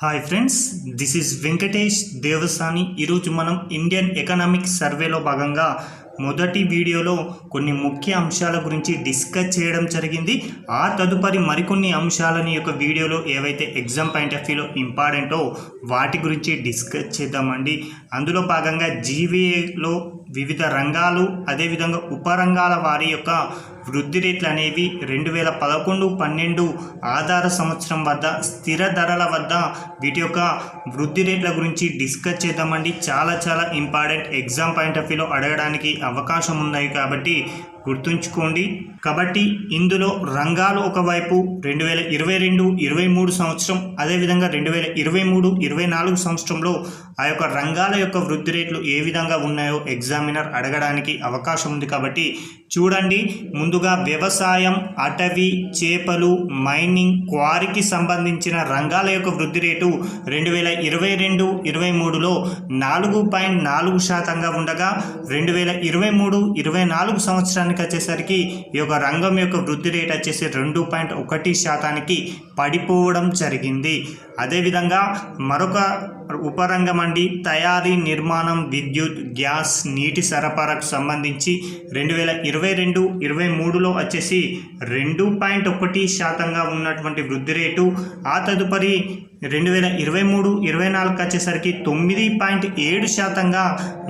Hi friends, this is Venkatesh Devasani. ఈరోజు మనం Indian economic సర్వేలో భాగంగా మొదటి వీడియోలో కొన్ని ముఖ్య అంశాల గురించి డిస్కస్ చేయడం జరిగింది. ఆ తదుపరి మరికొన్ని అంశాలని యొక్క వీడియోలో ఏవైతే ఎగ్జామ్ పాయింట్ ఆఫ్ వ్యూలో ఇంపార్టెంటో వాటి గురించి డిస్కస్ చేద్దామండి. అందులో భాగంగా జీవీఏలో వివిధ రంగాలు అదేవిధంగా ఉపరంగాల వారి యొక్క వృద్ధి రేట్లు అనేవి 2011-12 ఆధార సంవత్సరం వద్ద స్థిర ధరల వద్ద వీటి యొక్క వృద్ధి రేట్ల గురించి డిస్కస్ చేద్దామండి. చాలా ఇంపార్టెంట్, ఎగ్జామ్ పాయింట్ ఆఫ్ వ్యూలో అడగడానికి అవకాశం ఉన్నాయి కాబట్టి గుర్తుంచుకోండి. కాబట్టి ఇందులో రంగాలు ఒకవైపు 2022-23 సంవత్సరం, అదేవిధంగా 2023-24 సంవత్సరంలో ఆ యొక్క రంగాల యొక్క వృద్ధి రేట్లు ఏ విధంగా ఉన్నాయో ఎగ్జామినర్ అడగడానికి అవకాశం ఉంది. కాబట్టి చూడండి, ముందుగా వ్యవసాయం, అటవీ, చేపలు, మైనింగ్, క్వారీకి సంబంధించిన రంగాల యొక్క వృద్ధి రేటు 2022-23లో 4.4% ఉండగా 2023-24 సంవత్సరానికి వచ్చేసరికి ఈ యొక్క రంగం యొక్క వృద్ధి రేట్ వచ్చేసి 2.1% పడిపోవడం జరిగింది. అదేవిధంగా మరొక ఉపరంగం అండి తయారీ, నిర్మాణం, విద్యుత్, గ్యాస్, నీటి సరఫరాకు సంబంధించి 2022-23లో వచ్చేసి 2.1% ఉన్నటువంటి వృద్ధి రేటు. ఆ తదుపరి 2023-24 వచ్చేసరికి 9.7%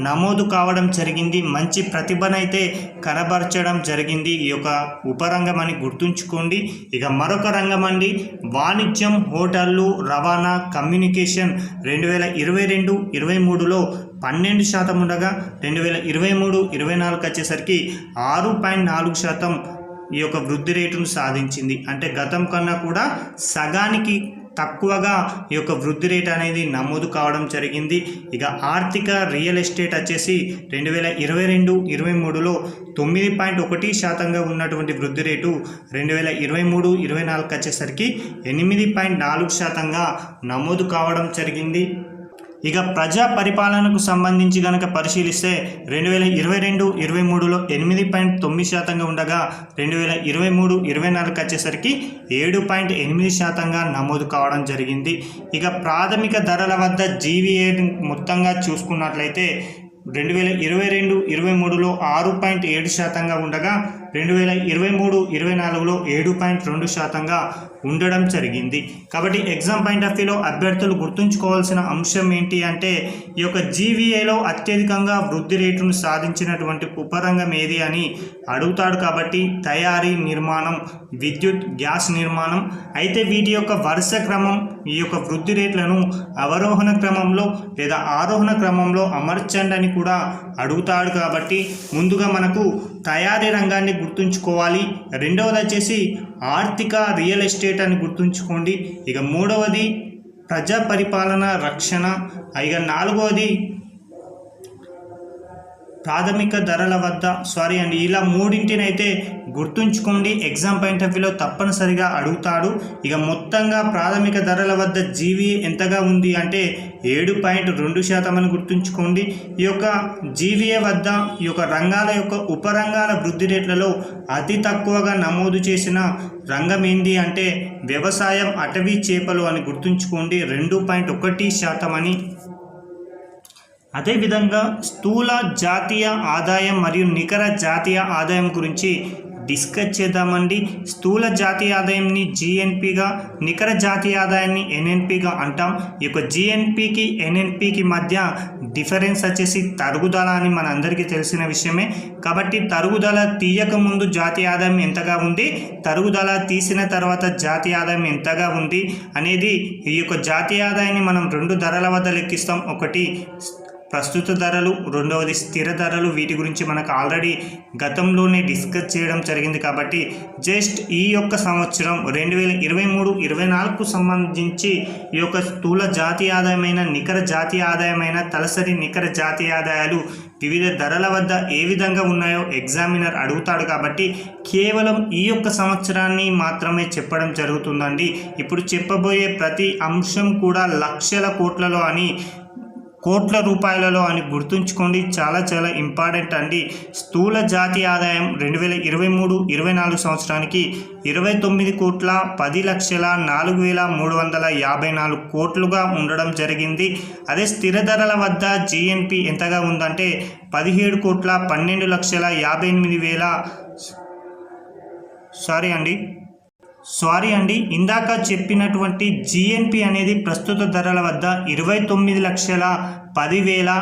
నమోదు కావడం జరిగింది. మంచి ప్రతిభనైతే కనబరచడం జరిగింది ఈ యొక్క ఉపరంగం అని గుర్తుంచుకోండి. ఇక మరొక రంగం అండి వాణిజ్యం, హోటళ్ళు, రవాణా, కమ్యూనికేషన్ 2022-23లో 12% ఉండగా 2023-24 వచ్చేసరికి 6.4% ఈ యొక్క వృద్ధి రేటును సాధించింది. అంటే గతం కన్నా కూడా సగానికి తక్కువగా ఈ యొక్క వృద్ధి రేట్ అనేది నమోదు కావడం జరిగింది. ఇక ఆర్థిక, రియల్ ఎస్టేట్ వచ్చేసి 2022-23లో 9.1%గా ఉన్నటువంటి వృద్ధి రేటు 2023-24 వచ్చేసరికి 8.4%గా నమోదు కావడం జరిగింది. ఇక ప్రజా పరిపాలనకు సంబంధించి కనుక పరిశీలిస్తే 2022-23లో 8.9%గా ఉండగా 2023-24 వచ్చేసరికి 7.8%గా నమోదు కావడం జరిగింది. ఇక ప్రాథమిక ధరల వద్ద జీవీఏ మొత్తంగా చూసుకున్నట్లయితే 2022-23లో 6.7%గా ఉండగా 2023-24లో 7.2%గా ఉండడం జరిగింది. కాబట్టి ఎగ్జామ్ పాయింట్ ఆఫ్ వ్యూలో అభ్యర్థులు గుర్తుంచుకోవాల్సిన అంశం ఏంటి అంటే ఈ యొక్క జీవీఏలో అత్యధికంగా వృద్ధి రేటును సాధించినటువంటి ఉపరంగం ఏది అని అడుగుతాడు. కాబట్టి తయారీ, నిర్మాణం, విద్యుత్, గ్యాస్ నిర్మాణం. అయితే వీటి యొక్క వరుస క్రమం, ఈ యొక్క వృద్ధి రేట్లను అవరోహణ క్రమంలో లేదా ఆరోహణ క్రమంలో అమర్చండి అని కూడా అడుగుతాడు. కాబట్టి ముందుగా మనకు తయారీ రంగాన్ని గుర్తుంచుకోవాలి. రెండవది వచ్చేసి ఆర్థిక, రియల్ ఎస్టేట్ అని గుర్తుంచుకోండి. ఇక మూడవది ప్రజా పరిపాలన, రక్షణ. ఇక నాలుగవది ప్రాథమిక ధరల వద్ద ఇలా మూడింటినైతే గుర్తుంచుకోండి. ఎగ్జామ్ పాయింట్ ఆఫ్ వ్యూలో తప్పనిసరిగా అడుగుతాడు. ఇక మొత్తంగా ప్రాథమిక ధరల వద్ద జీవీఏ ఎంతగా ఉంది అంటే 7.2% అని గుర్తుంచుకోండి. ఈ యొక్క జీవీఏ వద్ద ఈ యొక్క రంగాల యొక్క ఉపరంగాల వృద్ధి రేట్లలో అతి తక్కువగా నమోదు చేసిన రంగం ఏంటి అంటే వ్యవసాయం, అటవీ, చేపలు అని గుర్తుంచుకోండి. 2.1% అని. అదేవిధంగా స్థూల జాతీయ ఆదాయం మరియు నికర జాతీయ ఆదాయం గురించి డిస్కస్ చేద్దామండి. స్థూల జాతీయ ఆదాయంని జీఎన్పీగా, నికర జాతీయ ఆదాయాన్ని ఎన్ఎన్పీగా అంటాం. ఈ యొక్క జీఎన్పీకి ఎన్ఎన్పీకి మధ్య డిఫరెన్స్ వచ్చేసి తరుగుదల అని మన అందరికీ తెలిసిన విషయమే. కాబట్టి తరుగుదల తీయక ముందు జాతీయ ఆదాయం ఎంతగా ఉంది, తరుగుదల తీసిన తర్వాత జాతీయ ఆదాయం ఎంతగా ఉంది అనేది ఈ యొక్క జాతీయ ఆదాయాన్ని మనం 2 ధరల వద్ద లెక్కిస్తాం. ఒకటి ప్రస్తుత ధరలు, రెండవది స్థిర ధరలు. వీటి గురించి మనకు ఆల్రెడీ గతంలోనే డిస్కస్ చేయడం జరిగింది. కాబట్టి జస్ట్ ఈ యొక్క సంవత్సరం 2023-24కు సంబంధించి ఈ యొక్క స్థూల జాతీయ ఆదాయమైన, నికర జాతీయ ఆదాయమైన, తలసరి నికర జాతీయ ఆదాయాలు వివిధ ధరల వద్ద ఏ విధంగా ఉన్నాయో ఎగ్జామినర్ అడుగుతాడు. కాబట్టి కేవలం ఈ యొక్క సంవత్సరాన్ని మాత్రమే చెప్పడం జరుగుతుందండి. ఇప్పుడు చెప్పబోయే ప్రతి అంశం కూడా లక్షల కోట్లలో అని కోట్ల రూపాయలలో అని గుర్తుంచుకోండి. చాలా చాలా ఇంపార్టెంట్ అండి. స్థూల జాతీయ ఆదాయం 2023-24 సంవత్సరానికి 29,10,04,354 కోట్లుగా ఉండడం జరిగింది. అదే స్థిర ధరల వద్ద జిఎన్పి ఎంతగా ఉందంటే 17,12,58,000 సారీ అండి, ఇందాక చెప్పినటువంటి జిఎన్పి అనేది ప్రస్తుత ధరల వద్ద 29,10,000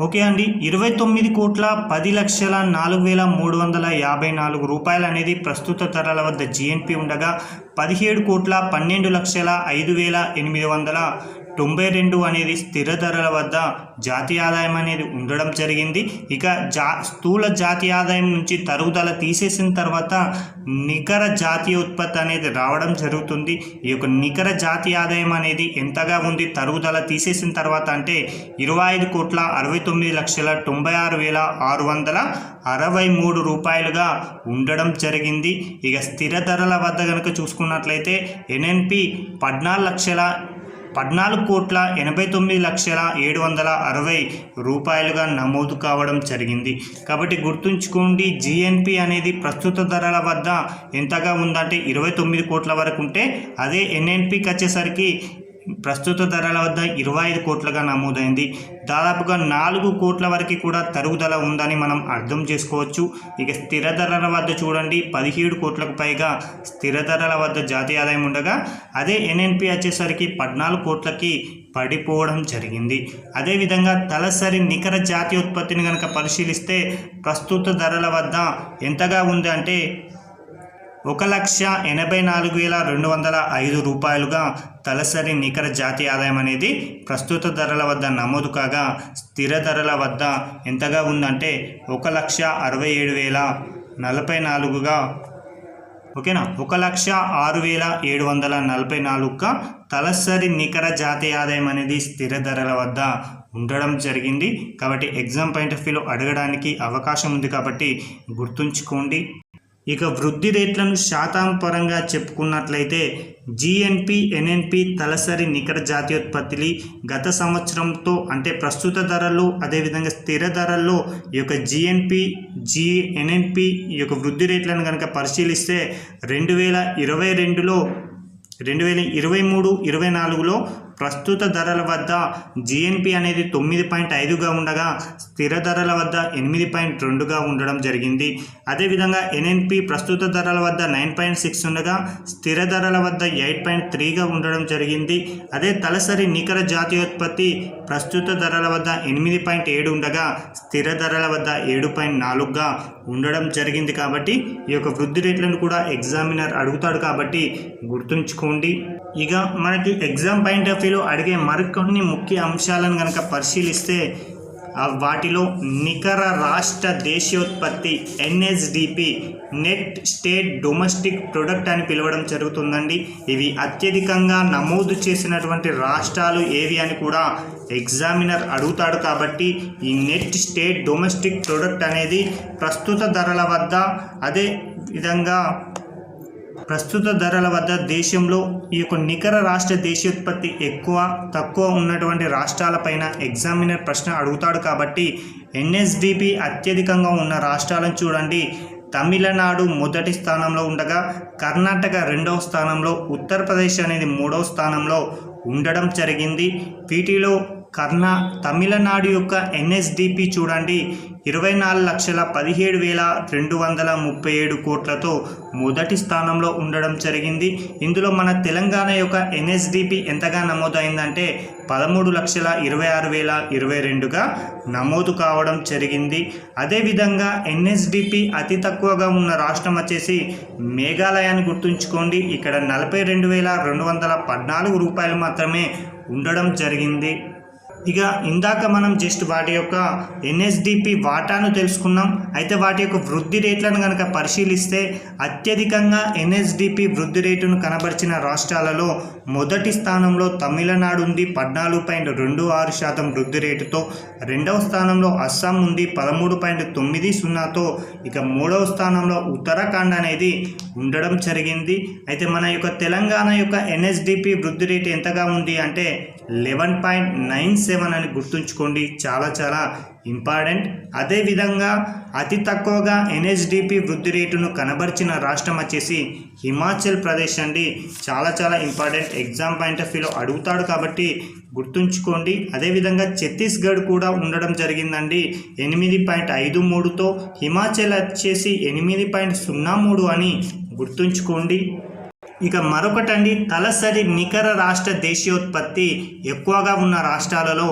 ఓకే అండి, 29,10,04,354 రూపాయలు అనేది ప్రస్తుత ధరల వద్ద జిఎన్పి ఉండగా 17,12,05,892 అనేది స్థిర ధరల వద్ద జాతీయ ఆదాయం అనేది ఉండడం జరిగింది. ఇక స్థూల జాతీయ ఆదాయం నుంచి తరుగుదల తీసేసిన తర్వాత నికర జాతీయ ఉత్పత్తి అనేది రావడం జరుగుతుంది. ఈ యొక్క నికర జాతీయ ఆదాయం అనేది ఎంతగా ఉంది తరుగుదల తీసేసిన తర్వాత అంటే 25,69,96,663 రూపాయలుగా ఉండడం జరిగింది. ఇక స్థిర ధరల వద్ద కనుక చూసుకున్నట్లయితే ఎన్ఎన్పి 14,89,760 రూపాయలుగా నమోదు కావడం జరిగింది. కాబట్టి గుర్తుంచుకోండి, జిఎన్పి అనేది ప్రస్తుత ధరల వద్ద ఎంతగా ఉందంటే 29 కోట్ల వరకు ఉంటే, అదే ఎన్ఎన్పికి వచ్చేసరికి ప్రస్తుత ధరల వద్ద 25 కోట్లుగా నమోదైంది. దాదాపుగా 4 కోట్ల వరకు కూడా తరుగుదల ఉందని మనం అర్థం చేసుకోవచ్చు. ఇక స్థిర ధరల వద్ద చూడండి, 17 కోట్లకు పైగా స్థిర ధరల వద్ద జాతీయ ఆదాయం ఉండగా, అదే ఎన్ఎన్పి వచ్చేసరికి 14 కోట్లకి పడిపోవడం జరిగింది. అదేవిధంగా తలసరి నికర జాతీయ ఉత్పత్తిని కనుక పరిశీలిస్తే ప్రస్తుత ధరల వద్ద ఎంతగా ఉంది అంటే 1,84,205 రూపాయలుగా తలసరి నికర జాతీయ ఆదాయం అనేది ప్రస్తుత ధరల వద్ద నమోదు కాగా, స్థిర ధరల వద్ద ఎంతగా ఉందంటే 1,67,044గా ఓకేనా, 1,06,744గా తలసరి నికర జాతీయ ఆదాయం అనేది స్థిర ధరల వద్ద ఉండడం జరిగింది. కాబట్టి ఎగ్జామ్ పాయింట్ ఆఫ్ వ్యూలో అడగడానికి అవకాశం ఉంది కాబట్టి గుర్తుంచుకోండి. ఇక వృద్ధి రేట్లను శాతం పరంగా చెప్పుకున్నట్లయితే జిఎన్పి, ఎన్ఎన్పి తలసరి నికర జాతీయోత్పత్తిని గత సంవత్సరంతో అంటే ప్రస్తుత ధరల్లో అదేవిధంగా స్థిర ధరల్లో ఈ యొక్క జిఎన్పి, ఎన్ఎన్పి ఈ యొక్క వృద్ధి రేట్లను కనుక పరిశీలిస్తే 2022లో 2023-24లో ప్రస్తుత ధరల వద్ద జిఎన్పి అనేది 9.5గా ఉండగా స్థిర ధరల వద్ద 8.2గా ఉండడం జరిగింది. అదేవిధంగా ఎన్ఎన్పి ప్రస్తుత ధరల వద్ద 9.6 ఉండగా స్థిర ధరల వద్ద 8.3గా ఉండడం జరిగింది. అదే తలసరి నికర జాతీయోత్పత్తి ప్రస్తుత ధరల వద్ద 8.7 ఉండగా స్థిర ధరల వద్ద 7.4గా ఉండడం జరిగింది. కాబట్టి ఈ యొక్క వృద్ధి రేట్లను కూడా ఎగ్జామినర్ అడుగుతాడు కాబట్టి గుర్తుంచుకోండి. ఇక మనకి ఎగ్జామ్ పాయింట్ ఆఫ్ వ్యూలో అడిగే మరికొన్ని ముఖ్య అంశాలను కనుక పరిశీలిస్తే వాటిలో నికర రాష్ట్ర దేశీయోత్పత్తి NSDP, net state domestic product అని పిలవడం జరుగుతుందండి. ఇవి అత్యధికంగా నమోదు చేసినటువంటి రాష్ట్రాలు ఏవి అని కూడా ఎగ్జామినర్ అడుగుతాడు. కాబట్టి ఈ నెట్ స్టేట్ డొమెస్టిక్ ప్రొడక్ట్ అనేది ప్రస్తుత ధరల వద్ద అదే విధంగా ప్రస్తుత ధరల వద్ద దేశంలో ఈ యొక్క నికర రాష్ట్ర దేశీయోత్పత్తి ఎక్కువ తక్కువ ఉన్నటువంటి రాష్ట్రాలపైన ఎగ్జామినర్ ప్రశ్న అడుగుతాడు. కాబట్టి ఎన్ఎస్డిపి అత్యధికంగా ఉన్న రాష్ట్రాలను చూడండి. తమిళనాడు మొదటి స్థానంలో ఉండగా కర్ణాటక రెండవ స్థానంలో, ఉత్తరప్రదేశ్ అనేది మూడవ స్థానంలో ఉండడం జరిగింది. వీటిలో తమిళనాడు యొక్క ఎన్ఎస్డిపి చూడండి 24,17,237 కోట్లతో మొదటి స్థానంలో ఉండడం జరిగింది. ఇందులో మన తెలంగాణ యొక్క ఎన్ఎస్డిపి ఎంతగా నమోదైందంటే 13,26,022గా నమోదు కావడం జరిగింది. అదేవిధంగా ఎన్ఎస్డిపి అతి తక్కువగా ఉన్న రాష్ట్రం వచ్చేసి మేఘాలయాన్ని గుర్తుంచుకోండి. ఇక్కడ 42,214 రూపాయలు మాత్రమే ఉండడం జరిగింది. ఇక ఇందాక మనం జస్ట్ వాటి యొక్క ఎన్ఎస్డిపి వాటాను తెలుసుకున్నాం. అయితే వాటి యొక్క వృద్ధి రేట్లను కనుక పరిశీలిస్తే అత్యధికంగా ఎన్ఎస్డిపి వృద్ధి రేటును కనబరిచిన రాష్ట్రాలలో మొదటి స్థానంలో తమిళనాడు ఉంది 14.26% వృద్ధి రేటుతో. రెండవ స్థానంలో అస్సాం ఉంది 13.90తో. ఇక మూడవ స్థానంలో ఉత్తరాఖండ్ అనేది ఉండడం జరిగింది. అయితే మన యొక్క తెలంగాణ యొక్క ఎన్ఎస్డిపి వృద్ధి రేటు ఎంతగా ఉంది అంటే 11.97 అని గుర్తుంచుకోండి, చాలా చాలా ఇంపార్టెంట్. అదేవిధంగా అతి తక్కువగా ఎన్ఎస్డిపి వృద్ధి రేటును కనబరిచిన రాష్ట్రం వచ్చేసి హిమాచల్ ప్రదేశ్ అండి. చాలా చాలా ఇంపార్టెంట్, ఎగ్జామ్ పాయింట్ ఆఫ్ వ్యూలో అడుగుతాడు కాబట్టి గుర్తుంచుకోండి. అదేవిధంగా ఛత్తీస్గఢ్ కూడా ఉండడం జరిగిందండి 8.53తో. హిమాచల్ వచ్చేసి 8.03 అని గుర్తుంచుకోండి. ఇక మరొకటండి, తలసరి నికర రాష్ట్ర దేశీయోత్పత్తి ఎక్కువగా ఉన్న రాష్ట్రాలలో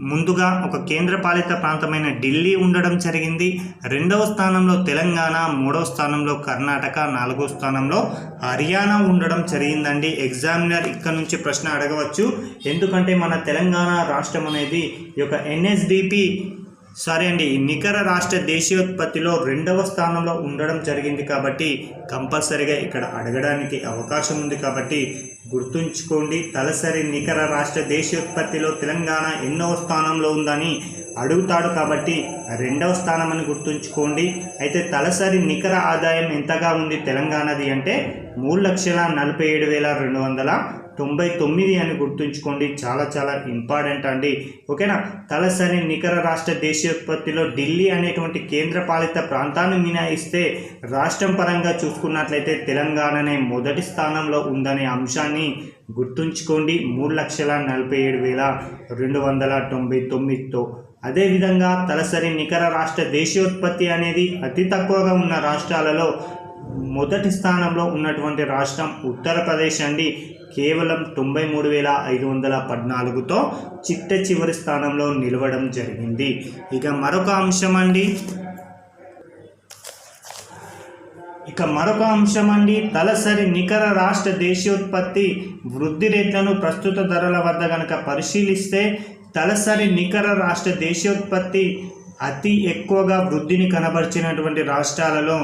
ముందుగా ఒక కేంద్రపాలిత ప్రాంతమైన ఢిల్లీ ఉండడం జరిగింది. రెండవ స్థానంలో తెలంగాణ, మూడవ స్థానంలో కర్ణాటక, నాలుగవ స్థానంలో హర్యానా ఉండడం జరిగిందండి. ఎగ్జామినర్ ఇక్కడ నుంచి ప్రశ్న అడగవచ్చు, ఎందుకంటే మన తెలంగాణ రాష్ట్రం అనేది ఈ యొక్క ఎన్ఎస్డిపి నికర రాష్ట్ర దేశీయోత్పత్తిలో రెండవ స్థానంలో ఉండడం జరిగింది కాబట్టి కంపల్సరీగా ఇక్కడ అడగడానికి అవకాశం ఉంది కాబట్టి గుర్తుంచుకోండి. తలసరి నికర రాష్ట్ర దేశీయోత్పత్తిలో తెలంగాణ ఎన్నవ స్థానంలో ఉందని అడుగుతాడు కాబట్టి రెండవ స్థానం అని గుర్తుంచుకోండి. అయితే తలసరి నికర ఆదాయం ఎంతగా ఉంది తెలంగాణది అంటే 3,47,299 అని గుర్తుంచుకోండి, చాలా చాలా ఇంపార్టెంట్ అండి. ఓకేనా. తలసరి నికర రాష్ట్ర దేశీయోత్పత్తిలో ఢిల్లీ అనేటువంటి కేంద్రపాలిత ప్రాంతాన్ని మినహాయిస్తే రాష్ట్రం పరంగా చూసుకున్నట్లయితే తెలంగాణనే మొదటి స్థానంలో ఉందనే అంశాన్ని గుర్తుంచుకోండి 3,47,299తో. అదేవిధంగా తలసరి నికర రాష్ట్ర దేశీయోత్పత్తి అనేది అతి తక్కువగా ఉన్న రాష్ట్రాలలో మొదటి స్థానంలో ఉన్నటువంటి రాష్ట్రం ఉత్తరప్రదేశ్ అండి. కేవలం 93,514తో చిట్ట చివరి స్థానంలో నిలవడం జరిగింది. ఇక మరొక అంశం అండి తలసరి నికర రాష్ట్ర దేశీయోత్పత్తి వృద్ధి రేట్లను ప్రస్తుత ధరల వద్ద కనుక పరిశీలిస్తే తలసరి నికర రాష్ట్ర దేశీయోత్పత్తి అతి ఎక్కువగా వృద్ధిని కనబరిచినటువంటి రాష్ట్రాలలో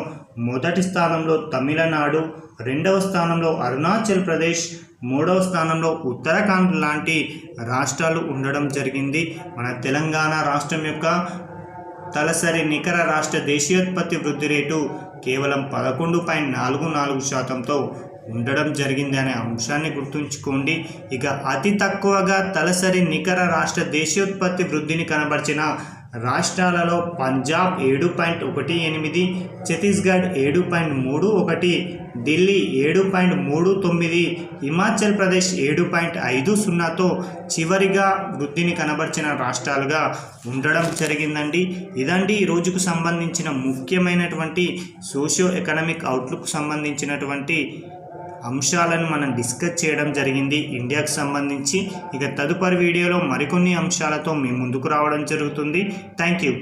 మొదటి స్థానంలో తమిళనాడు, రెండవ స్థానంలో అరుణాచల్ ప్రదేశ్, మూడవ స్థానంలో ఉత్తరాఖండ్ లాంటి రాష్ట్రాలు ఉండడం జరిగింది. మన తెలంగాణ రాష్ట్రం యొక్క తలసరి నికర రాష్ట్ర దేశీయోత్పత్తి వృద్ధి రేటు కేవలం 11.44%తో ఉండడం జరిగింది అనే అంశాన్ని గుర్తుంచుకోండి. ఇక అతి తక్కువగా తలసరి నికర రాష్ట్ర దేశీయోత్పత్తి వృద్ధిని కనబరిచిన రాష్ట్రాలలో పంజాబ్ 7.18, ఛత్తీస్గఢ్ 7.31, ఢిల్లీ 7.39, హిమాచల్ ప్రదేశ్ 7.50తో చివరిగా వృద్ధిని కనబరిచిన రాష్ట్రాలుగా ఉండడం జరిగిందండి. ఇదండి ఈ రోజుకు సంబంధించిన ముఖ్యమైనటువంటి సోషియో ఎకనామిక్ అవుట్లుక్ సంబంధించినటువంటి అంశాలను మనం డిస్కస్ చేయడం జరిగింది ఇండియాకు సంబంధించి. ఇక తదుపరి వీడియోలో మరికొన్ని అంశాలతో మీ ముందుకు రావడం జరుగుతుంది. Thank you.